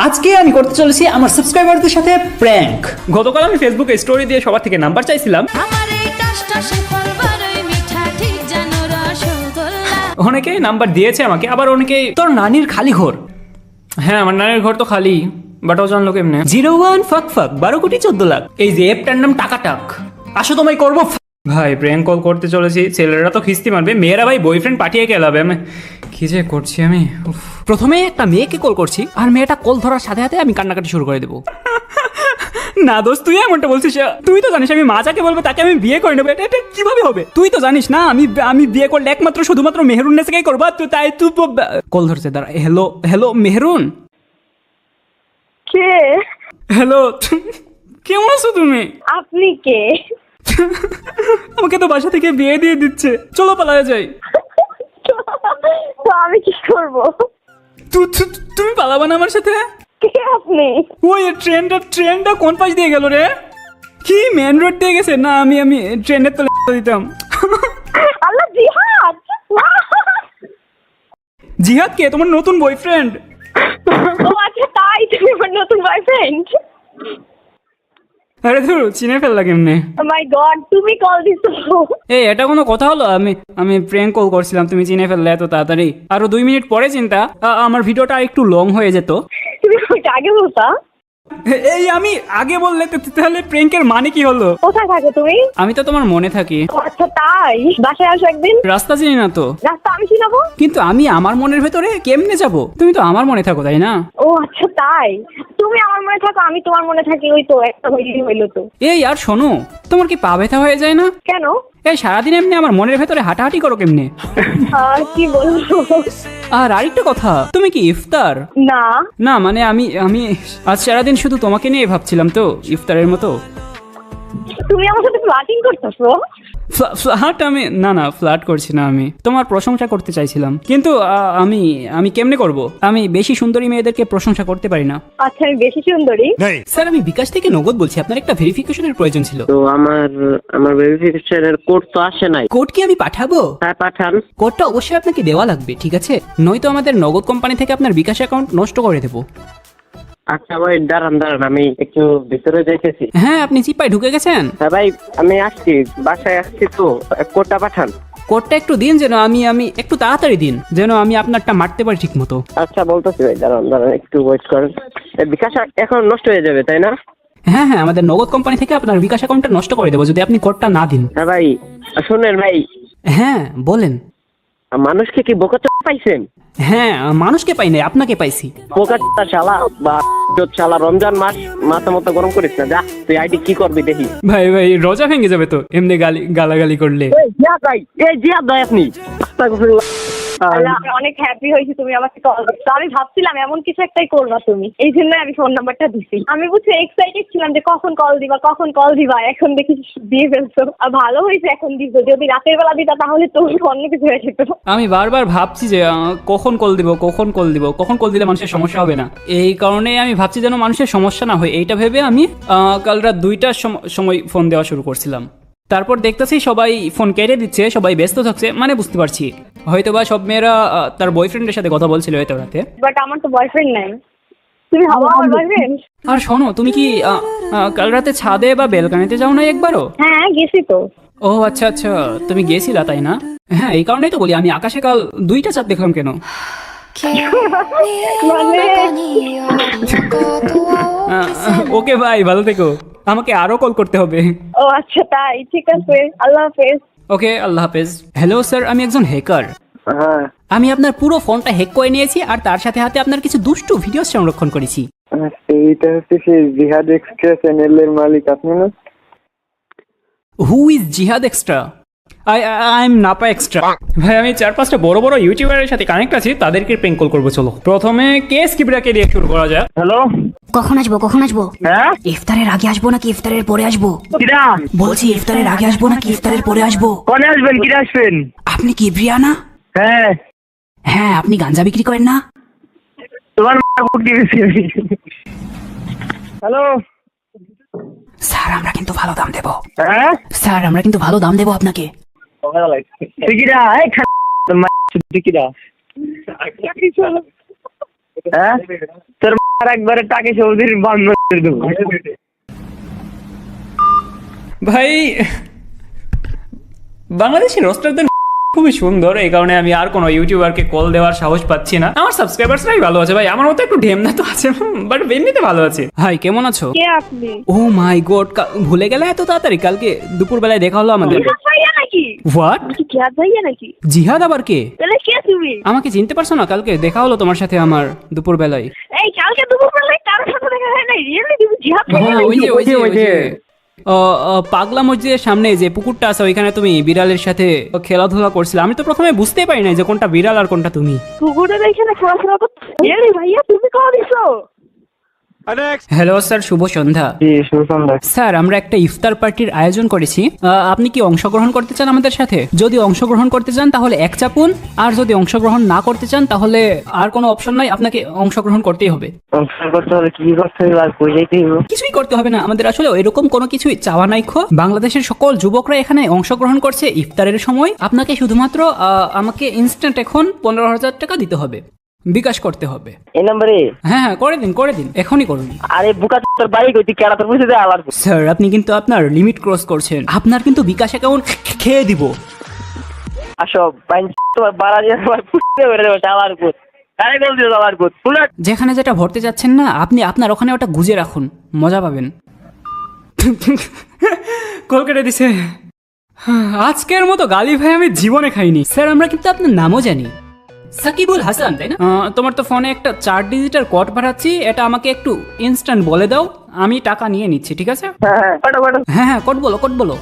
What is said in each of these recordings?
আজকে আমি করতে চলেছি আমার সাবস্ক্রাইবারদের সাথে প্র্যাঙ্ক। গতকাল আমি ফেসবুকে স্টোরি দিয়ে সবার থেকে নাম্বার চাইছিলাম। অনেকেই নাম্বার দিয়েছে আমাকে, আবার অনেকেই তোর নানির খালি ঘর। হ্যাঁ, আমার নানির ঘর তো খালি, বাট ও জানলো কেমনে? 01 ফাক ফাক 12 কোটি 14 লাখ। এই যে অ্যাপটার নাম টাকাটাক। আসো তোমায় করবো। ভাই প্র্যাঙ্ক কল করতে চলেছি, ছেলেরা তো খিস্তি মারবে, মেয়েরা ভাই বয়ফ্রেন্ড পাঠিয়ে গেলাবে। আমি কি যে করছি আমি। প্রথমে একটা মেয়েকে কল করছি, আর মেয়েটা কল ধরার সাথে সাথে আমি কান্নাকাটি শুরু করে দেবো। না দোস্ত, তুই এমনটা বলছিস? তুই তো জানিস আমি মা যাকে বলবো তাকে আমি বিয়ে করে নেবো। এটা কিভাবে হবে? তুই তো জানিস না আমি বিয়ে করলে একমাত্র শুধুমাত্র মেহরুননেসাকেই করবো। তুই তাই তুই কল ধরছে, দাঁড়া। Hello hello Mehrun. কে? হ্যালো, কেমন আছো তুমি? আপনি কে? আমাকে তো বাসা থেকে বিয়ে দিয়ে দিচ্ছে, চলো পালায় যাই। তো আমি কি করব? তুমি পালাবা না আমার সাথে? কে আপনি? ওই ট্রেনটা কোন পাশ দিয়ে গেল রে? কি মেন রোড দিয়ে গেছে? না আমি ট্রেনের তলে দিতাম। আল্লাহ, জিহাদ! জিহাদ কে? তোমার নতুন বয়ফ্রেন্ড? ও আচ্ছা, তাই তুমি আমার নতুন বয়ফ্রেন্ড? আরে ধরো, চিনে ফেললা কেমনে? মাই গড, তুমি কল দিছো? এই এটা কোনো কথা হলো? আমি প্র্যাঙ্ক কল করছিলাম, তুমি চিনে ফেললে এত তাড়াতাড়ি? আরো 2 মিনিট পরে চিন্তা আমার ভিডিওটা একটু লং হয়ে যেত। তুমি ওইটা আগে বলতা? এই আমি আগে বললে তাহলে প্র্যাঙ্কের মানে কি হলো? কোথায় থাকো তুমি? আমি তো তোমার মনে থাকি। ও আচ্ছা, তাই বাসায় আসো একদিন। রাস্তা চিনি না তো। রাস্তা আমি চিনাবো। কিন্তু আমি আমার মনের ভেতরে কেমনে যাব? তুমি তো আমার মনে থাকো, তাই না? ও আচ্ছা, তাই তুমি আমার মনে থাকো, আমি তোমার মনে থাকি। ওই তো একটা হইলো তো। এই আর শোনো, তোমার কি পা ব্যথা হয়ে যায় না? কেন? এই সারাদিন এমনি আমার মনের ভেতরে হাঁটাহাঁটি করো কেমনে? আর কি বলবো? আর আরেকটা কথা, তুমি কি ইফতার? না না মানে আমি আজ সারাদিন শুধু তোমাকে নিয়ে ভাবছিলাম তো, ইফতারের মতো। তুমি আমার সাথে ফ্লার্টিং করতেছো? ফ্ল্যাট? না ফ্ল্যাট করছি না, আমি তোমার প্রশংসা করতে চাইছিলাম। কিন্তু আমি কেমনে করব? আমি বেশি সুন্দরী মেয়েদেরকে প্রশংসা করতে পারি না। আচ্ছা, আমি বেশি সুন্দরী? স্যার আমি বিকাশ থেকে নগদ বলছি, আপনার একটা ভেরিফিকেশনের প্রয়োজন ছিল। তো আমার ভেরিফিকেশনের কোড তো আসে নাই। কোড কি আমি পাঠাবো? হ্যাঁ, পাঠান। কোডটা অবশ্যই আপনাকে দেওয়া লাগবে, ঠিক আছে? নয়তো আমাদের নগদ কোম্পানি থেকে আপনার বিকাশ অ্যাকাউন্ট নষ্ট করে দেবো। আচ্ছা ভাই, দাঁড়ান আমি একটু ভিতরে যাইতেছি। হ্যাঁ, আপনি চিপায় ঢুকে গেছেন? হ্যাঁ ভাই, আমি আসছি, বাসায় আসছি, তো কোডটা পাঠান। কোডটা একটু দিন, যেন আমি একটু তাড়াতাড়ি দিন, যেন আমি আপনারটা মারতে পারি ঠিক মতো। আচ্ছা বলতেছি ভাই, দাঁড়ান একটু ওয়েট করেন। বিকাশ এখন নষ্ট হয়ে যাবে, তাই না? হ্যাঁ, আমাদের নগদ কোম্পানি থেকে আপনার বিকাশ অ্যাকাউন্টটা নষ্ট করে দেবো যদি আপনি কোডটা না দিন। হ্যাঁ ভাই, শুনেন ভাই। হ্যাঁ বলেন। মানুষকে কি বোকাচোদা পাইছেন? হ্যাঁ, মানুষকে পাই নাই, আপনাকে পাইছি। বোকাচোদা শালা বা শালা, রমজান মাস মাথা মতো গরম করিস না। যা তুই আইডি কি করবি দেখি। ভাই রোজা ভেঙে যাবে তো এমনি গালাগালি করলে। জিয়াদ ভাই, জিয়াদ ভাই আপনি। আস্তাগফিরুল্লাহ। আল্লাহ, আমি অনেক হ্যাপি হয়েছি তুমি আমাকে কল দিচ্ছ। আমি ভাবছিলাম এমন কিছু একটাই করবা তুমি, এই জন্য আমি ফোন নাম্বারটা দিছি। আমি বুঝছি এক্সাইটেড ছিলাম যে কখন কল দিবা। এখন দেখি দিয়ে ফেলছো। আর ভালো হয়েছে এখন দিছো, যদি রাতের বেলা দিতা তাহলে তো অন্য কিছু হয়ে যেত। আমি বারবার ভাবছি যে কখন কল দিলে মানুষের সমস্যা হবে না। এই কারণে আমি ভাবছি যেন মানুষের সমস্যা না হয়, এইটা ভেবে আমি কাল রাত 2টার সময় ফোন দেওয়া শুরু করছিলাম। তারপর দেখতেছি সবাই ফোন কেটে দিচ্ছে, সবাই ব্যস্ত থাকছে, মানে বুঝতে পারছি হয়তোবা সব মেয়েরা তার বয়ফ্রেন্ডের সাথে কথা বলছিল এত রাতে। বাট আমার তো বয়ফ্রেন্ড নাই। তুমি হবো আমার বয়ফ্রেন্ড? আর শোনো, তুমি কি কাল রাতে ছাদে বা বেলকানিতে যাও না একবারও? হ্যাঁ, গেছি তো। ও আচ্ছা, তুমি গেছিলা তাই না? হ্যাঁ, এই কারণেই তো বলি আমি আকাশে কাল 2টা চাঁদ দেখলাম। কেন? ওকে ভাই, ভালো থেকো, আমাকে আরো কল করতে হবে। ও আচ্ছা, তাই ঠিক আছে, আল্লাহ হাফেজ। ওকে, আল্লাহ হাফেজ। হ্যালো স্যার, আমি একজন হ্যাকার। হ্যাঁ, আমি আপনার পুরো ফোনটা হ্যাক করে নিয়েছি, আর তার সাথে হাতে আপনার কিছু দুষ্টু ভিডিও সংরক্ষণ করেছি। এইটা হচ্ছে সেই জিহাদ এক্সট্রা চ্যানেলের মালিক আপনি না? হু ইজ জিহাদ extra? I am Napa extra. ভাই আমি 4-5টা বড় বড় ইউটিউবারের সাথে কানেক্ট আছি, তাদেরকে প্র্যাঙ্ক কল করবো। চলো প্রথমে কেস কিবরাকে দিয়ে শুরু করা যাক। হ্যালো। কখন আসবো? হ্যাঁ, ইফতারের আগে আসবো নাকি ইফতারের পরে আসবো? কিরা বলছি ইফতারের আগে আসবো নাকি ইফতারের পরে আসবো? কোনে আসবেন? কিরা আসবেন? আপনি কি ব্রিয়ানা? হ্যাঁ। হ্যাঁ, আপনি গাঞ্জা বিক্রি করেন না? তোমার কোড দিয়েছি। হ্যালো স্যার, আমরা কিন্তু ভালো দাম দেবো। হ্যাঁ, স্যার, আমরা কিন্তু ভালো দাম দেবো আপনাকে। কিরা? এই কিরা? হ্যাঁ তোর একবারে টাকে সবজির বান্ধব করে দেবো। ভাই বাংলাদেশি রোস্টারদের খুবই সুন্দর, এই কারণে আমি আর কোনো ইউটিউবারকে কল দেওয়ার সাহস পাচ্ছি না। আমার সাবস্ক্রাইবার্সরাই ভালো আছে ভাই, আমার মতো একটু ঢেমনা তো আছে বাট এমনিতে ভালো আছে। হাই, কেমন আছো? কে আপনি? ও মাই গড, ভুলে গেলে এত তাড়াতাড়ি? কালকে দুপুর বেলায় দেখা হলো আমাদের। জিহাদ ভাইয়া নাকি? হোয়াট? তুমি কি জিহাদ ভাইয়া নাকি? জিহাদ আবার কে? তাহলে কে তুমি? আমাকে চিনতে পারছো না? কালকে দেখা হলো তোমার সাথে আমার দুপুর বেলায়। এই কালকে দুপুর বেলায় কারোর সাথে দেখা হয় নাই? রিয়েলি তুমি জিহাদ ভাইয়া হ্যাঁ, নাকি? ওই যে পাগলা মসজিদের সামনে যে পুকুরটা আছে ওইখানে তুমি বিড়ালের সাথে খেলাধুলা করছিলে। আমি তো প্রথমে বুঝতেই পারি না যে কোনটা বিড়াল আর কোনটা তুমি। কুকুরের এখানে খেলাধুলা করতে? রিয়েলি ভাইয়া তুমি কল দিছো? হ্যালো স্যার, শুভ সন্ধ্যা। জি সুসন্ধ্যা। স্যার, আমরা একটা ইফতার পার্টির আয়োজন করেছি, আপনি কি অংশগ্রহণ করতে চান আমাদের সাথে? যদি অংশগ্রহণ করতে চান তাহলে এক চাপুন, আর যদি অংশগ্রহণ না করতে চান তাহলে আর কোনো অপশন নাই, আপনাকে অংশগ্রহণ করতেই হবে। অনুষ্ঠান করতে হলে কি করতে হবে আর কই যাইতে হবে? কিছুই করতে হবে না, আমাদের আসলে এরকম কোনো কিছুই চাওয়া নাই। বাংলাদেশের সকল যুবকরা এখানে অংশগ্রহণ করছে ইফতারের সময়। আপনাকে শুধুমাত্র আমাকে ইনস্ট্যান্ট এখন 15,000 টাকা দিতে হবে, বিকাশ করতে হবে। এই নম্বরে? হ্যাঁ, করে দিন, এখনই করুন। আরে বুকা তোর বাড়ি কইতি কেডা তোর বুঝে দে আলার। স্যার, আপনি কিন্তু আপনার লিমিট ক্রস করছেন, আপনার কিন্তু বিকাশ অ্যাকাউন্ট খেয়ে দিব। আসো বাইন তোর বাড়া দিয়ে আমার পুষতে বেরে দেব চালার পুত। আরে বল দিও চালার পুত। পুরো যেখানে যেটা ভরতে যাচ্ছেন না, আপনি আপনার ওখানে ওটা গুজে রাখুন, মজা পাবেন। কল কেটে দিছে। আজকের মতো গালি ভাই আমি জীবনে খাইনি। স্যার, আমরা কিন্তু আপনার নামও জানি, সাকিবুল হাসান, তাই না? তোমার তো ফোনে একটা 4 ডিজিটের কোড পাঠাচ্ছি, এটা আমাকে একটু ইনস্ট্যান্ট বলে দাও, আমি টাকা নিয়ে নিচ্ছি, ঠিক আছে? হ্যাঁ ফটো হ্যাঁ, কোড বলো।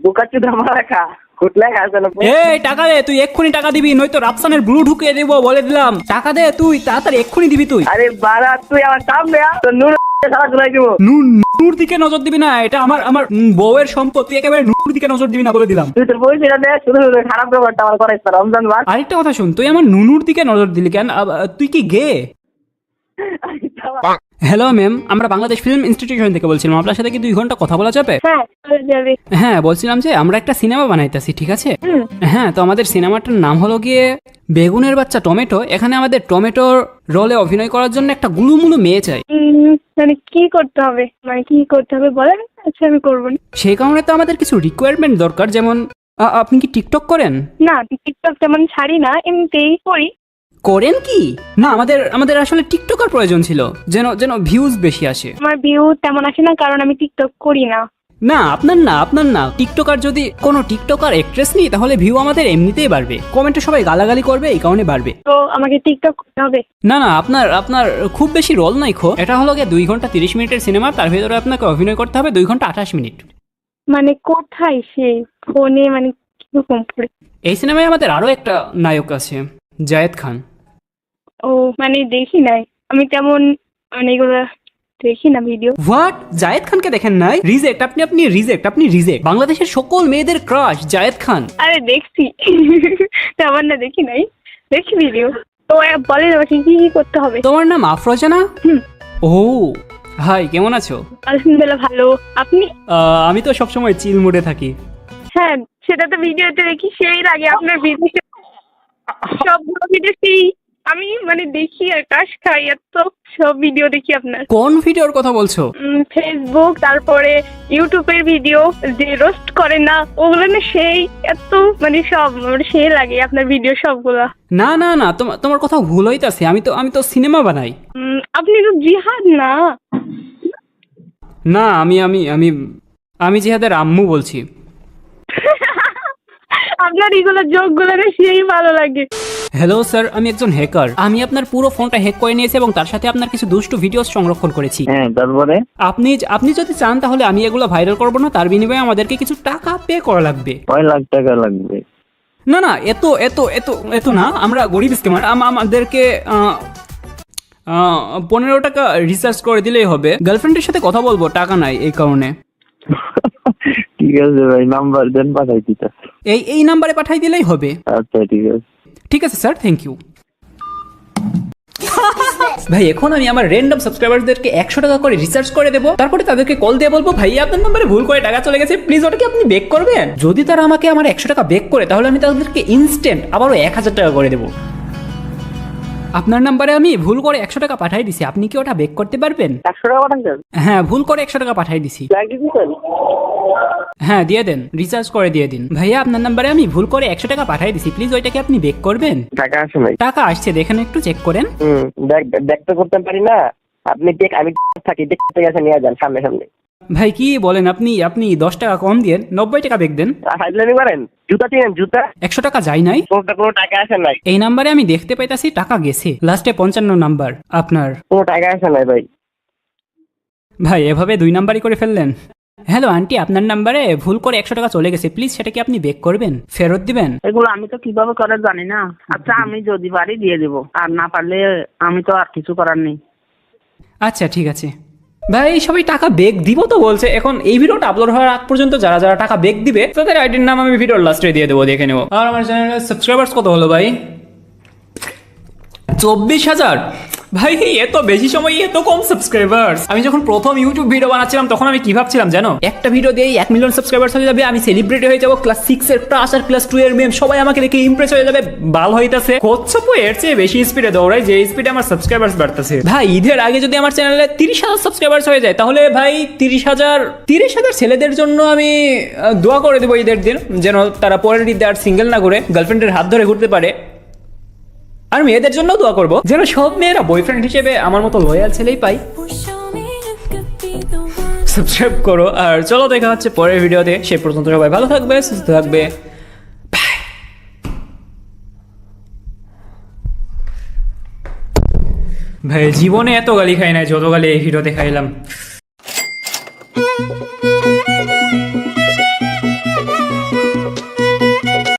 বুকা চুদা মারা খা। কুটলা খাস না। এই টাকা দে, তুই এক্ষুনি টাকা দিবি, নয়তো রাফসানের ব্লু ঢুকিয়ে দেবো, বলে দিলাম। টাকা দে, তুই তাড়াতাড়ি এক্ষুনি দিবি তুই। আরে বাড়া তুই আমার সামনে আ তো নূর সারা চলাই দিব। নূর দিকে নজর দিবি না, এটা আমার বউয়ের সম্পত্তি, একেবারে নূর দিকে নজর দিবি না, বলে দিলাম। তুই তোর পয়সাটা দে, শুধু শুধু খারাপ ব্যাপারটা আমার করাইছ রমজান মাস। আরেকটা কথা শুন, তুই আমার নুনুর দিকে নজর দিলি কেন? তুই কি গে? হ্যালো ম্যাম, আমরা বাংলাদেশ ফিল্ম ইনস্টিটিউশন থেকে বলছিলাম, আপনার সাথে কি 2 ঘন্টা কথা বলা যাবে? হ্যাঁ যাবে। হ্যাঁ, বলছিলাম যে আমরা একটা সিনেমা বানাইতেছি, ঠিক আছে? হ্যাঁ, তো আমাদের সিনেমাটার নাম হলো গিয়ে বেগুনের বাচ্চা টমেটো। এখানে আমাদের টমেটোর রোলে অভিনয় করার জন্য একটা গুলুমুলু মেয়ে চাই। মানে কি করতে হবে, বলেন? আচ্ছা আমি করবো না। সেই কারণে তো আমাদের কিছু রিকোয়ারমেন্ট দরকার, যেমন আপনি কি টিকটক করেন? না, টিকটক তেমন ছাড়ি না, এমনিতেই করি। করেন কি? না, আমাদের আসলে টিকটকার প্রয়োজন ছিল, যেন ভিউজ বেশি আসে। আমার ভিউ তেমন আসে না, কারণ আমি টিকটক করি না। না, আপনার না টিকটকার, যদি কোনো টিকটকার অ্যাক্ট্রেস নিই তাহলে ভিউ আমাদের এমনিতেই বাড়বে, কমেন্টে সবাই গালাগালি করবে, এই কারণে বাড়বে। তো আমাকে টিকটক করতে হবে? না, আপনার খুব বেশি রোল নাই এটা হলো গিয়ে 2 ঘন্টা 30 মিনিটের সিনেমা, তার ভিতরে আপনাকে অভিনয় করতে হবে 2 ঘন্টা 28 মিনিট। মানে কোথায় সে ফোনে, মানে কিরকম করে? এই সিনেমায় আমাদের আরো একটা নায়ক আছে, জায়েদ খান। ও মানে দেখি নাই আমি তেমন, মানে এগুলো দেখি না ভিডিও। হোয়াট? জায়েদ খানকে দেখেন নাই? রিজেক্ট, আপনি রিজেক্ট। বাংলাদেশের সকল মেয়েদের ক্রাশ জায়েদ খান। আরে দেখছি, তেমন না দেখি নাই, দেখি ভিডিও। তো বলেন আমাকে কি কি করতে হবে? তোমার নাম আফরোজা না? ও হাই, কেমন আছো? আলহামদুলিল্লাহ ভালো, আপনি? আমি তো সবসময় চিল মুডে থাকি। হ্যাঁ, সেটা তো ভিডিওতে দেখি, সেই লাগে আপনার ভিডিও, সবগুলো ভিডিও সেই আমি মানে দেখি আর কাশ খাই, এত সব ভিডিও দেখি আপনার। কোন ভিডিওর কথা বলছো? ফেসবুক, তারপরে ইউটিউবের ভিডিও যে রোস্ট করে না, ওগুলো না সেই এত মানে সব সেই লাগে আপনার ভিডিও সবগুলা। না, তোমার কথা ভুল হইতাছে, আমি তো সিনেমা বানাই। আপনি তো জিহাদ না? না, আমি জিহাদের আম্মু বলছি। আপনার এগুলো যোগগুলো না সেই ভালো লাগে। হ্যালো স্যার, আমি একজন হ্যাকার। আমি আপনার পুরো ফোনটা হ্যাক করে নিয়েছি এবং তার সাথে আপনার কিছু দুষ্টু ভিডিও সংরক্ষণ করেছি। হ্যাঁ তারপরে? আপনি যদি চান তাহলে আমি এগুলো ভাইরাল করব না, তার বিনিময়ে আমাদেরকে কিছু টাকা পে করা লাগবে। কয় লাখ টাকা লাগবে? না, এত না, আমরা গরিব স্কিমার। আমাদেরকে 15 টাকা রিচার্জ করে দিলেই হবে। গার্লফ্রেন্ডের সাথে কথা বলবো, টাকা নাই, এই কারণে। ঠিক আছে ভাই, নাম্বার দেন, পাঠাই দিতেছি। এই নাম্বারে পাঠাই দিলেই হবে। আচ্ছা ঠিক আছে স্যার, থ্যাংক ইউ। ভাই, এখন আমি আমার র্যান্ডম সাবস্ক্রাইবারদেরকে 100 টাকা করে রিচার্জ করে দেবো, তারপরে তাদেরকে কল দিয়ে বলবো, ভাই আপনার নম্বরে ভুল করে টাকা চলে গেছে, প্লিজ ওটাকে আপনি বেক করবেন। যদি তারা আমাকে আমার 100 টাকা বেক করে, তাহলে আমি তাদেরকে ইনস্ট্যান্ট আবারও 1000 টাকা করে দেবো। আপনার নাম্বারে আমি ভুল করে 100 টাকা পাঠিয়ে দিছি, আপনি কি ওটা বেক করতে পারবেন? 100 টাকা পাঠাচ্ছেন? হ্যাঁ, ভুল করে 100 টাকা পাঠিয়ে দিছি। লাগি দিছেন? হ্যাঁ, দিয়ে দেন, রিচার্জ করে দিয়ে দিন। ভাইয়া আপনার নাম্বারে আমি ভুল করে 100 টাকা পাঠিয়ে দিছি, প্লিজ ওইটাকে আপনি বেক করবেন। টাকা আসে নাই। টাকা আসছে, দেখেন একটু চেক করেন। দেখতে করতে পারি না। আপনি দেখ, আমি থাকি, দেখতে গেছে নিয়ে যান সামনে সামনে। ভাই কি বলেন আপনি? আপনি 10 টাকা কম দিয়ে 90 টাকা বেক দেন। ফাইজলামি করেন? জুতা চিনেন? জুতা 100 টাকা যায় নাই। কোনো টাকা আসে নাই। এই নাম্বারে আমি দেখতে পাইতাছি টাকা গেছে, লাস্টে 55 নাম্বার আপনার। কোনো টাকা আসে নাই ভাই। ভাই এভাবে 2 নাম্বারই করে ফেললেন। হ্যালো আন্টি, আপনার নাম্বারে ভুল করে 100 টাকা চলে গেছে, প্লিজ সেটাকে আপনি বেক করবেন, ফেরত দিবেন। এগুলো আমি তো কিভাবে করে জানি না। আচ্ছা আমি যদি পারি দিয়ে দেবো, আর না পারলে আমি তো আর কিছু করার নেই। আচ্ছা ঠিক আছে। ভাই সবাই টাকা বেক দিব তো বলছে, এখন এই ভিডিওটা আপলোড হওয়ার আগ পর্যন্ত যারা যারা টাকা বেক দিবে তাদের আইডির নাম আমি ভিডিওর লাস্টে দিয়ে দেবো, দেখে নেবো। আর আমার চ্যানেলের সাবস্ক্রাইবার্স কত হলো ভাই? 24,000। ভাই এত বেশি সময় এত কম সাবস্ক্রাইবার্স। আমি যখন প্রথম ইউটিউব ভিডিও বানাচ্ছিলাম তখন আমি কি ভাবছিলাম জানো, একটা ভিডিও দিয়ে 1 মিলিয়ন সাবস্ক্রাইবার্স হয়ে যাবে, আমি সেলিব্রিটি হয়ে যাবো, ক্লাস 6 এর ক্লাস আর ক্লাস 2 এর মেম সবাই আমাকে দেখে ইমপ্রেস হয়ে যাবে। বাল হইতাছে কচ্ছপ এর চেয়ে বেশি স্পিডে দৌড়াই, যে স্পিডে আমার সাবস্ক্রাইবার্স বাড়তেছে। ভাই ঈদের আগে যদি আমার চ্যানেলে 30,000 সাবস্ক্রাইবার্স হয়ে যায় তাহলে ভাই 30,000 ছেলেদের জন্য আমি দোয়া করে দেবো ঈদের দিন, যেন তারা পরের ঈদে আর সিঙ্গেল না করে গার্লফ্রেন্ডের হাত ধরে ঘুরতে পারে। আর মেয়েদের জন্য দোয়া করবো যেন সব মেয়েরা বয়ফ্রেন্ড হিসেবে আমার মতো লয়াল ছেলেই পাই। সাবস্ক্রাইব করো, আর চলো দেখা হচ্ছে পরের ভিডিওতে। সে পর্যন্ত সবাই ভালো থাকবে, সুস্থ থাকবে। ভাই জীবনে এত গালি খাই নাই যত গালি এই ভিডিওতে খাইলাম।